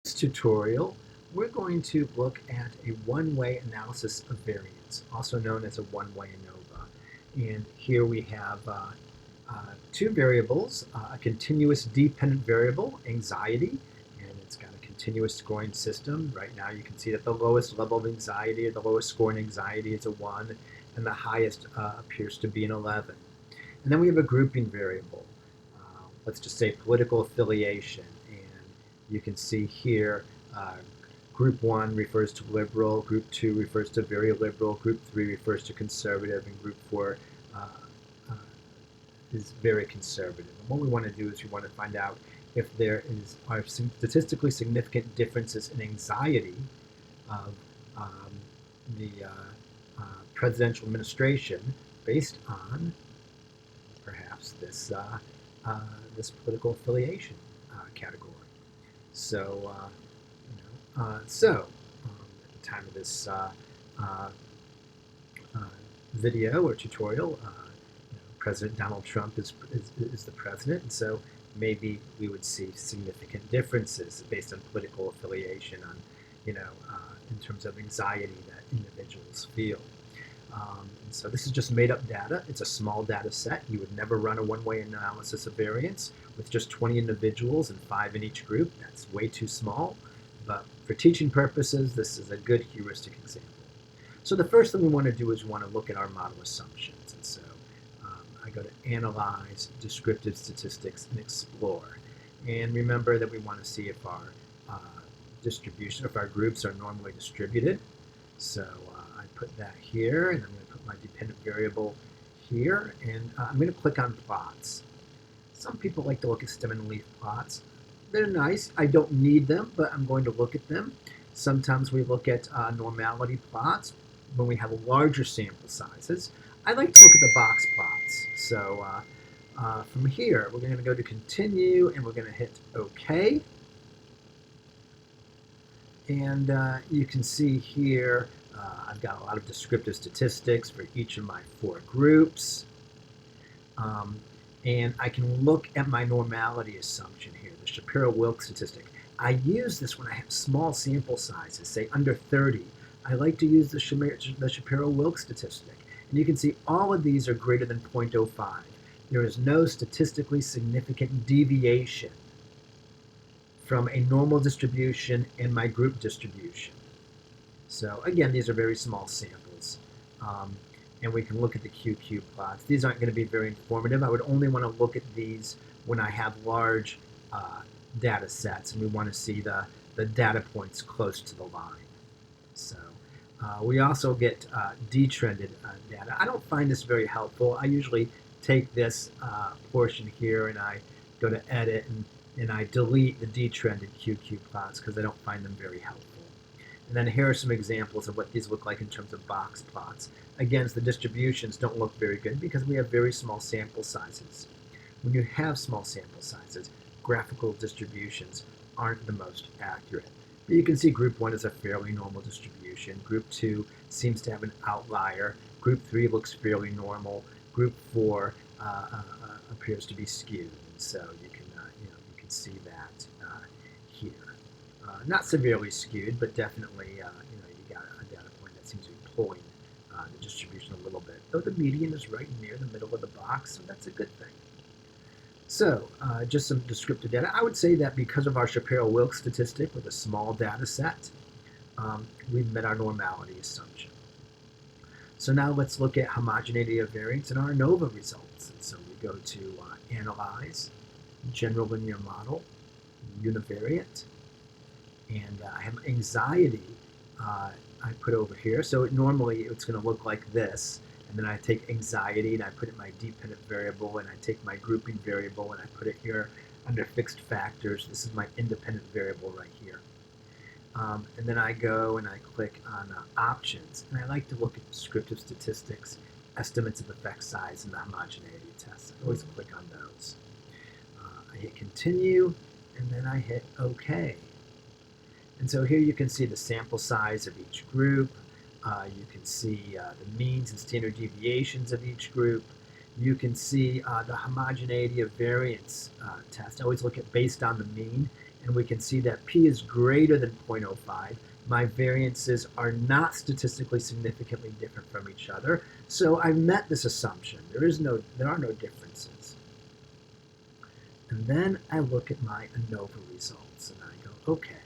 This tutorial, we're going to look at a one-way analysis of variance, also known as a one-way ANOVA. And here we have two variables, a continuous dependent variable, anxiety, and it's got a continuous scoring system. Right now you can see that the lowest level of anxiety, or the lowest score in anxiety is a 1, and the highest appears to be an 11. And then we have a grouping variable. Let's just say political affiliation. And you can see here group 1 refers to liberal, group 2 refers to very liberal, group 3 refers to conservative, and group 4 uh, is very conservative. And what we want to do is we want to find out if there are some statistically significant differences in anxiety of the presidential administration based on perhaps this political affiliation category. So, at the time of this uh, video or tutorial, President Donald Trump is the president, and so maybe we would see significant differences based on political affiliation, on in terms of anxiety that individuals feel. And so this is just made-up data. It's a small data set. You would never run a one-way analysis of variance with just 20 individuals and 5 in each group. That's way too small. But for teaching purposes, this is a good heuristic example. So the first thing we want to do is we want to look at our model assumptions. And so I go to Analyze, Descriptive Statistics, and Explore. And remember that we want to see if our distribution, if our groups are normally distributed. So I put that here, and I'm going to put my dependent variable here, and I'm going to click on plots. Some people like to look at stem and leaf plots. They're nice. I don't need them, but I'm going to look at them. Sometimes we look at normality plots when we have larger sample sizes. I like to look at the box plots. So from here, we're going to go to Continue, and we're going to hit OK. And you can see here I've got a lot of descriptive statistics for each of my 4 groups. And I can look at my normality assumption here, the Shapiro-Wilk statistic. I use this when I have small sample sizes, say under 30. I like to use the Shapiro-Wilk statistic. And you can see all of these are greater than 0.05. There is no statistically significant deviation from a normal distribution and my group distribution. So again, these are very small samples. And we can look at the QQ plots. These aren't going to be very informative. I would only want to look at these when I have large data sets and we want to see the data points close to the line. So we also get detrended data. I don't find this very helpful. I usually take this portion here and I go to Edit and I delete the detrended QQ plots because I don't find them very helpful. And then here are some examples of what these look like in terms of box plots. Again, the distributions don't look very good because we have very small sample sizes. When you have small sample sizes, graphical distributions aren't the most accurate. But you can see group 1 is a fairly normal distribution. Group 2 seems to have an outlier. Group 3 looks fairly normal. Group 4 appears to be skewed. And so you can see that here. Not severely skewed, but definitely you got a data point that seems to be pulling the distribution a little bit. Though the median is right near the middle of the box, so that's a good thing. So just some descriptive data. I would say that because of our Shapiro-Wilk statistic with a small data set, we've met our normality assumption. So now let's look at homogeneity of variance in our ANOVA results. And so we go to Analyze, General Linear Model, Univariate, and I have anxiety I put over here. So normally it's going to look like this, and then I take anxiety and I put it my dependent variable, and I take my grouping variable and I put it here under fixed factors. This is my independent variable right here. And then I go and I click on options, and I like to look at descriptive statistics, estimates of effect size, and the homogeneity test. I always click on those. I hit continue, and then I hit OK. And so here you can see the sample size of each group. You can see the means and standard deviations of each group. You can see the homogeneity of variance test. I always look at based on the mean, and we can see that P is greater than 0.05. My variances are not statistically significantly different from each other, so I met this assumption. There are no differences. And then I look at my ANOVA results, and I go, okay,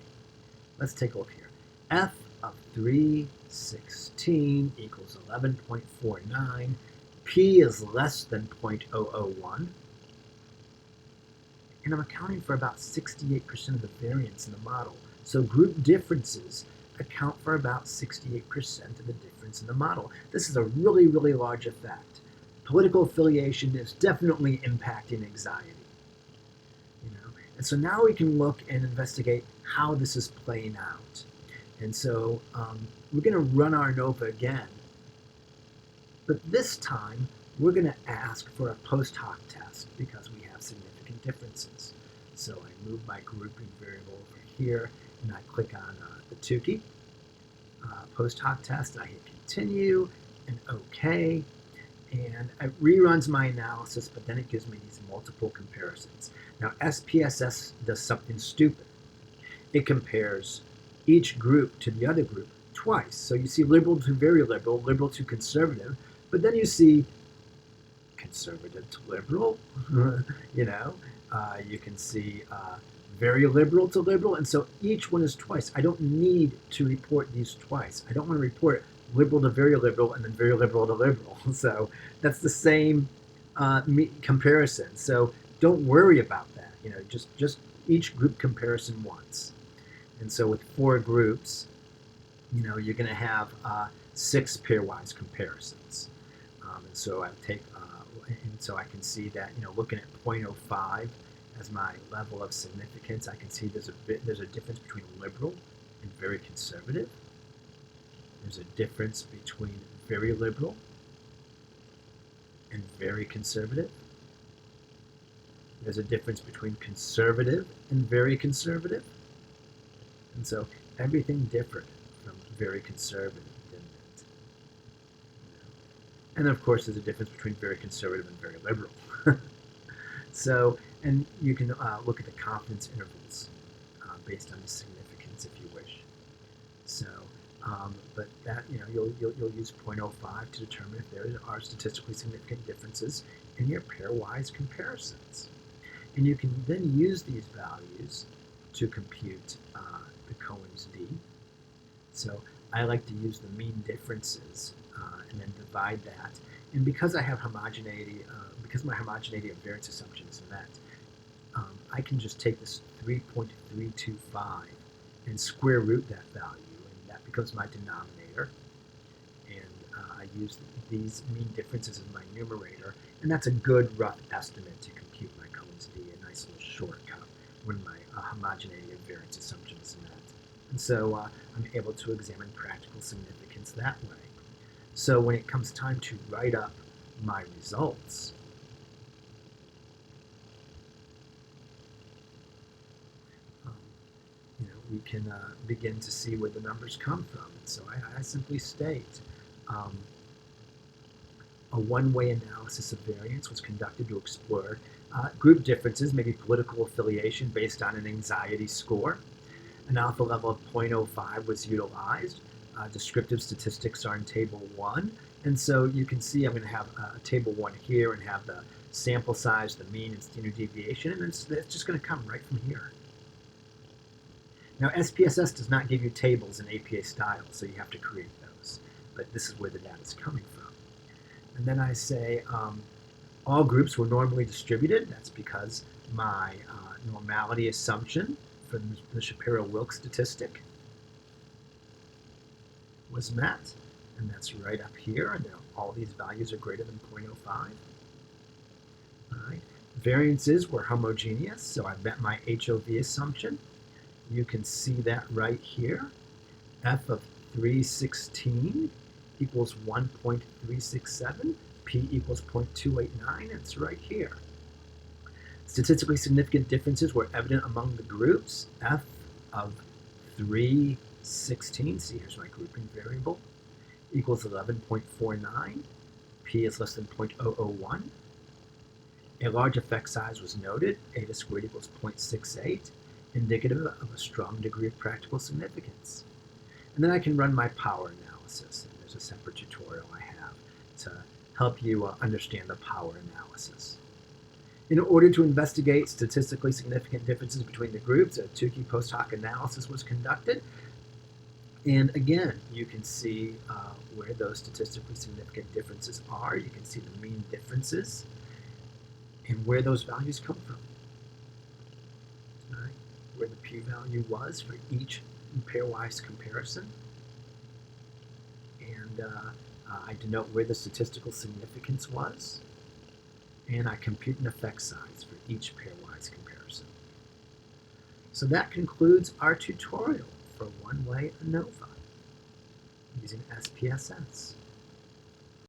let's take a look here. F of 316 equals 11.49. P is less than 0.001. And I'm accounting for about 68% of the variance in the model. So group differences account for about 68% of the difference in the model. This is a really, really large effect. Political affiliation is definitely impacting anxiety. And so now we can look and investigate how this is playing out. And so we're going to run our ANOVA again. But this time, we're going to ask for a post hoc test because we have significant differences. So I move my grouping variable over here, and I click on the Tukey. Post hoc test, I hit continue, and OK. And it reruns my analysis, but then it gives me these multiple comparisons. Now, SPSS does something stupid. It compares each group to the other group twice. So you see liberal to very liberal, liberal to conservative, but then you see conservative to liberal, you can see very liberal to liberal, and so each one is twice. I don't need to report these twice. I don't want to report liberal to very liberal and then very liberal to liberal. So that's the same comparison. So don't worry about that. Just each group comparison once. And so with 4 groups, you're going to have 6 pairwise comparisons. And so so I can see that, looking at 0.05 as my level of significance, I can see there's a difference between liberal and very conservative. There's a difference between very liberal and very conservative. There's a difference between conservative and very conservative. And so everything differed from very conservative, didn't it? And of course, there's a difference between very conservative and very liberal. So, and you can look at the confidence intervals based on the significance if you wish. So, but that, you'll use 0.05 to determine if there are statistically significant differences in your pairwise comparisons. And you can then use these values to compute the Cohen's d. So I like to use the mean differences and then divide that. And because I have homogeneity, because my homogeneity of variance assumption is met, I can just take this 3.325 and square root that value, and that becomes my denominator. And I use these mean differences as my numerator, and that's a good rough estimate to compute my Cohen's d, a nice little shortcut when my homogeneity of variance assumption is met. And so I'm able to examine practical significance that way. So when it comes time to write up my results, we can begin to see where the numbers come from. And so I simply state a one-way analysis of variance was conducted to explore group differences, maybe political affiliation based on an anxiety score. An alpha level of 0.05 was utilized. Descriptive statistics are in Table 1. And so you can see I'm going to have Table 1 here and have the sample size, the mean, and standard deviation, and it's just going to come right from here. Now, SPSS does not give you tables in APA style, so you have to create those. But this is where the data is coming from. And then I say all groups were normally distributed. That's because my normality assumption for the Shapiro-Wilks statistic was met. And that's right up here. And all these values are greater than 0.05. All right. Variances were homogeneous, so I met my HOV assumption. You can see that right here. F of 316 equals 1.367. P equals 0.289. It's right here. Statistically significant differences were evident among the groups. F of 316, see here's my grouping variable, equals 11.49. P is less than 0.001. A large effect size was noted. Eta squared equals 0.68. indicative of a strong degree of practical significance. And then I can run my power analysis. And there's a separate tutorial I have to help you understand the power analysis. In order to investigate statistically significant differences between the groups, a Tukey post hoc analysis was conducted. And again, you can see where those statistically significant differences are. You can see the mean differences and where those values come from. All right, where the p-value was for each pairwise comparison. And I denote where the statistical significance was. And I compute an effect size for each pairwise comparison. So that concludes our tutorial for Way ANOVA using SPSS.